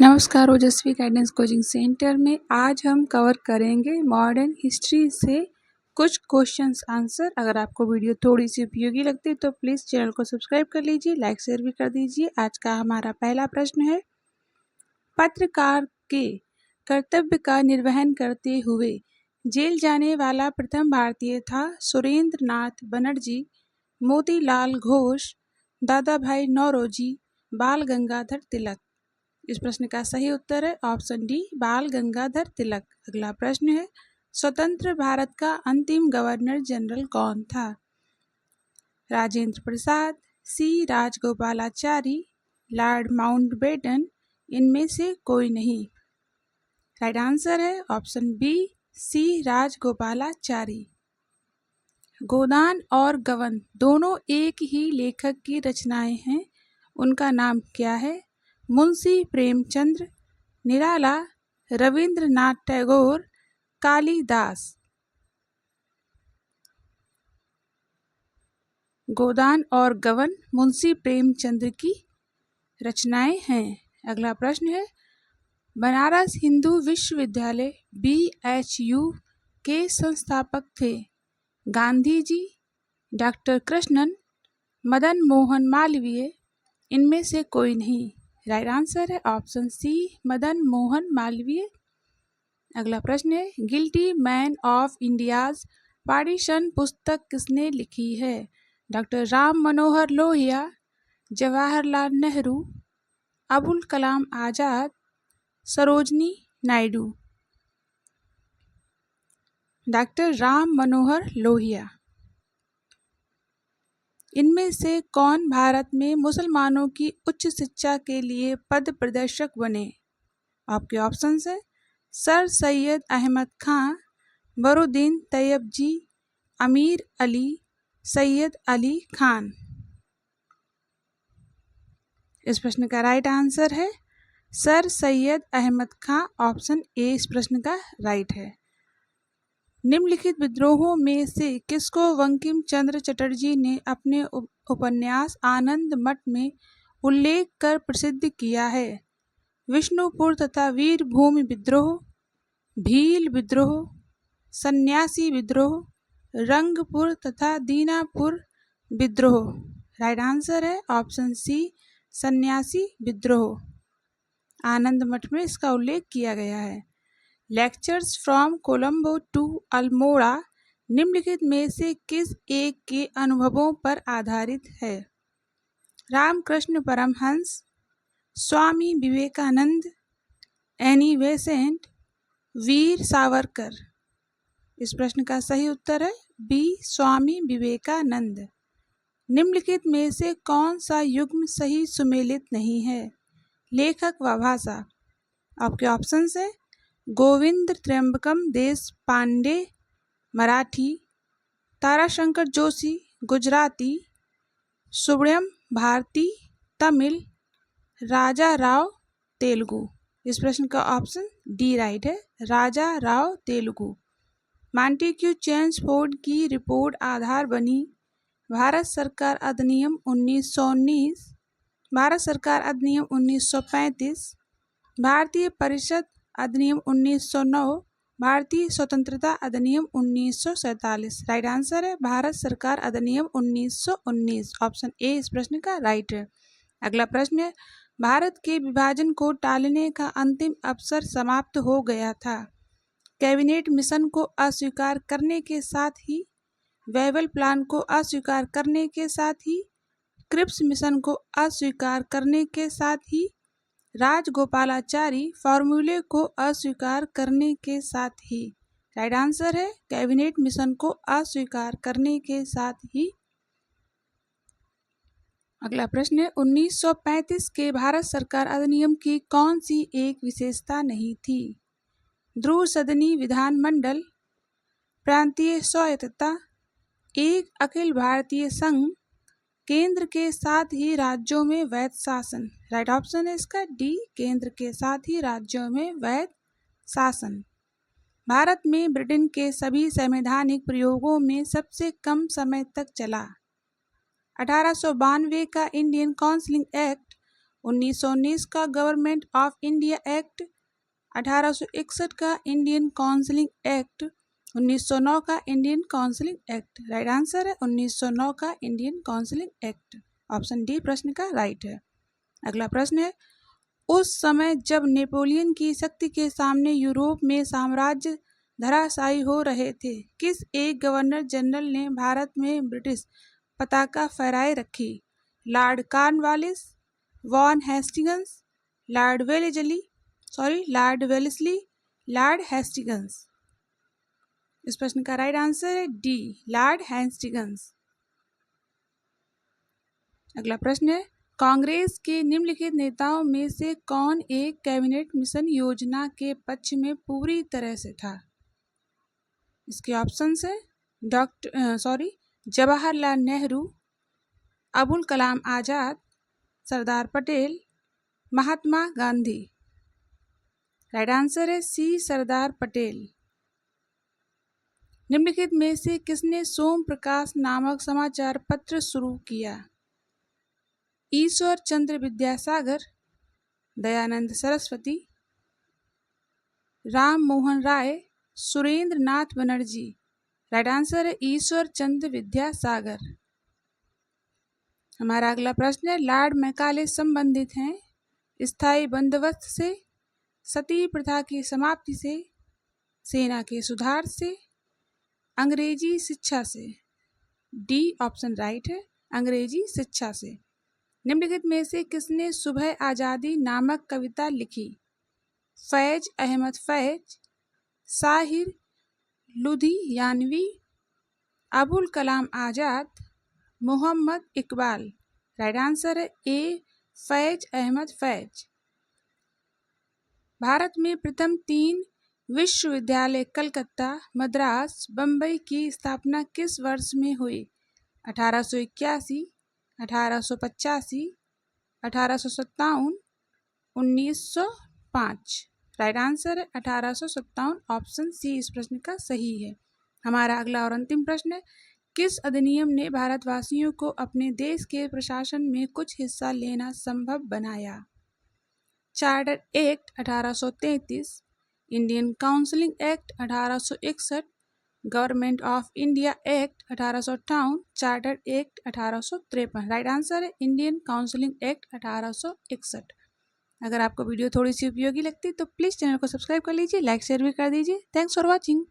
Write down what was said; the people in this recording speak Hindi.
नमस्कार ओजस्वी गाइडेंस कोचिंग सेंटर में आज हम कवर करेंगे मॉडर्न हिस्ट्री से कुछ क्वेश्चंस आंसर। अगर आपको वीडियो थोड़ी सी उपयोगी लगती है तो प्लीज़ चैनल को सब्सक्राइब कर लीजिए, लाइक शेयर भी कर दीजिए। आज का हमारा पहला प्रश्न है, पत्रकार के कर्तव्य का निर्वहन करते हुए जेल जाने वाला प्रथम भारतीय था सुरेंद्र नाथ बनर्जी, मोतीलाल घोष, दादा भाई नौरोजी, बाल गंगाधर तिलक। इस प्रश्न का सही उत्तर है ऑप्शन डी, बाल गंगाधर तिलक। अगला प्रश्न है, स्वतंत्र भारत का अंतिम गवर्नर जनरल कौन था? राजेंद्र प्रसाद, सी राजगोपालाचारी, लॉर्ड माउंटबेटन, इनमें से कोई नहीं। राइट आंसर है ऑप्शन बी, सी राजगोपालाचारी। गोदान और गबन दोनों एक ही लेखक की रचनाएं हैं, उनका नाम क्या है? मुंशी प्रेमचंद्र, निराला, रविंद्रनाथ टैगोर, कालिदास। गोदान और गबन मुंशी प्रेमचंद्र की रचनाएं हैं। अगला प्रश्न है, बनारस हिंदू विश्वविद्यालय BHU के संस्थापक थे? गांधी जी, डॉक्टर कृष्णन, मदन मोहन मालवीय, इनमें से कोई नहीं। राइट आंसर है ऑप्शन सी, मदन मोहन मालवीय। अगला प्रश्न है, guilty man of India's partition पुस्तक किसने लिखी है? डॉक्टर राम मनोहर लोहिया, जवाहरलाल नेहरू, अबुल कलाम आजाद, सरोजनी नायडू। डॉक्टर राम मनोहर लोहिया। इनमें से कौन भारत में मुसलमानों की उच्च शिक्षा के लिए पद प्रदर्शक बने? आपके ऑप्शंस है, सर सैयद अहमद खां, बरुद्दीन तैयबजी, अमीर अली, सैयद अली खान। इस प्रश्न का राइट आंसर है sir Syed Ahmad Khan. Option A इस प्रश्न का राइट है। निम्नलिखित विद्रोहों में से किसको बंकिम चंद्र चटर्जी ने अपने उपन्यास आनंद मठ में उल्लेख कर प्रसिद्ध किया है? विष्णुपुर तथा वीरभूमि विद्रोह, भील विद्रोह, सन्यासी विद्रोह, रंगपुर तथा दीनापुर विद्रोह। राइट आंसर है ऑप्शन सी, सन्यासी विद्रोह। आनंद मठ में इसका उल्लेख किया गया है। Lectures from Colombo to Almora निम्नलिखित में से किस एक के अनुभवों पर आधारित है? Ramakrishna Paramhans, Swami Vivekananda, Annie Besant, Veer Savarkar. इस प्रश्न का सही उत्तर है बी, स्वामी विवेकानंद। निम्नलिखित में से कौन सा युग्म सही सुमेलित नहीं है? लेखक व भाषा। आपके ऑप्शंस है, गोविंद त्र्यंबकम देश पांडे मराठी, ताराशंकर जोशी गुजराती, सुब्रयम भारती तमिल, राजा राव तेलुगु। इस प्रश्न का ऑप्शन डी राइट है, राजा राव तेलुगु। मॉन्टेग्यू चेम्सफोर्ड की रिपोर्ट आधार बनी भारत सरकार अधिनियम 1919, भारत सरकार अधिनियम 1935, भारतीय परिषद अधिनियम 1909, भारतीय स्वतंत्रता अधिनियम 1947। राइट आंसर है भारत सरकार अधिनियम 1919। ऑप्शन ए इस प्रश्न का राइट है। अगला प्रश्न है, भारत के विभाजन को टालने का अंतिम अवसर समाप्त हो गया था? कैबिनेट मिशन को अस्वीकार करने के साथ ही, वेबल प्लान को अस्वीकार करने के साथ ही, क्रिप्स मिशन को अस्वीकार करने के साथ ही, राजगोपालाचारी फॉर्मूले को अस्वीकार करने के साथ ही। राइट आंसर है कैबिनेट मिशन को अस्वीकार करने के साथ ही। अगला प्रश्न है, 1935 के भारत सरकार अधिनियम की कौन सी एक विशेषता नहीं थी? ध्रुव सदनी विधानमंडल, प्रांतीय स्वायत्तता, एक अखिल भारतीय संघ, केंद्र के साथ ही राज्यों में वैध शासन। राइट ऑप्शन है इसका डी, केंद्र के साथ ही राज्यों में वैध शासन। भारत में ब्रिटेन के सभी संवैधानिक प्रयोगों में सबसे कम समय तक चला। 1892 का इंडियन काउंसिल एक्ट 1919 का गवर्नमेंट ऑफ इंडिया एक्ट, 1861 का इंडियन काउंसिलिंग एक्ट, 1909 का Indian counselling act. Right answer है 1909 का Indian counselling act. Option D प्रश्न का राइट है। अगला प्रश्न है, उस समय जब नेपोलियन की शक्ति के सामने यूरोप में साम्राज्य धराशायी हो रहे थे, किस एक गवर्नर जनरल ने भारत में ब्रिटिश पताका फहराए रखी? Lord Cornwallis, Warren Hastings, Lord Wellesley, Lord Hastings. इस प्रश्न का राइट आंसर है डी, लॉर्ड हेस्टिंग्स। अगला प्रश्न है, कांग्रेस के निम्नलिखित नेताओं में से कौन एक कैबिनेट मिशन योजना के पक्ष में पूरी तरह से था? इसके ऑप्शंस है जवाहरलाल नेहरू, अबुल कलाम आजाद, सरदार पटेल, महात्मा गांधी। राइट आंसर है सी, सरदार पटेल। निम्नलिखित में से किसने सोम प्रकाश नामक समाचार पत्र शुरू किया? ईश्वर चंद्र विद्यासागर, दयानंद सरस्वती, राम मोहन राय, सुरेंद्र नाथ बनर्जी। राइट आंसर है ईश्वर चंद्र विद्यासागर। हमारा अगला प्रश्न है, लॉर्ड मैकाले संबंधित हैं स्थायी बंदोबस्त से, सती प्रथा की समाप्ति से, सेना के सुधार से, अंग्रेजी शिक्षा से। डी ऑप्शन राइट है, अंग्रेजी शिक्षा से। निम्नलिखित में से किसने सुबह आज़ादी नामक कविता लिखी? फैज अहमद फैज, साहिर लुधियानवी, अबुल कलाम आजाद, मोहम्मद इकबाल। राइट आंसर है ए, फैज अहमद फैज। भारत में प्रथम 3 विश्वविद्यालय कलकत्ता, मद्रास, बम्बई की स्थापना किस वर्ष में हुई? 1881, 1885, 1857, 1905। राइट आंसर है 1857, ऑप्शन सी इस प्रश्न का सही है। हमारा अगला और अंतिम प्रश्न है, किस अधिनियम ने भारतवासियों को अपने देश के प्रशासन में कुछ हिस्सा लेना संभव बनाया? Charter act 1833, Indian counselling act 1861, government of India act 1858, charter act 1853। Right answer है इंडियन काउंसिलिंग एक्ट 1861। अगर आपको वीडियो थोड़ी सी उपयोगी लगती है तो प्लीज़ चैनल को सब्सक्राइब कर लीजिए, लाइक शेयर भी कर दीजिए। Thanks for watching.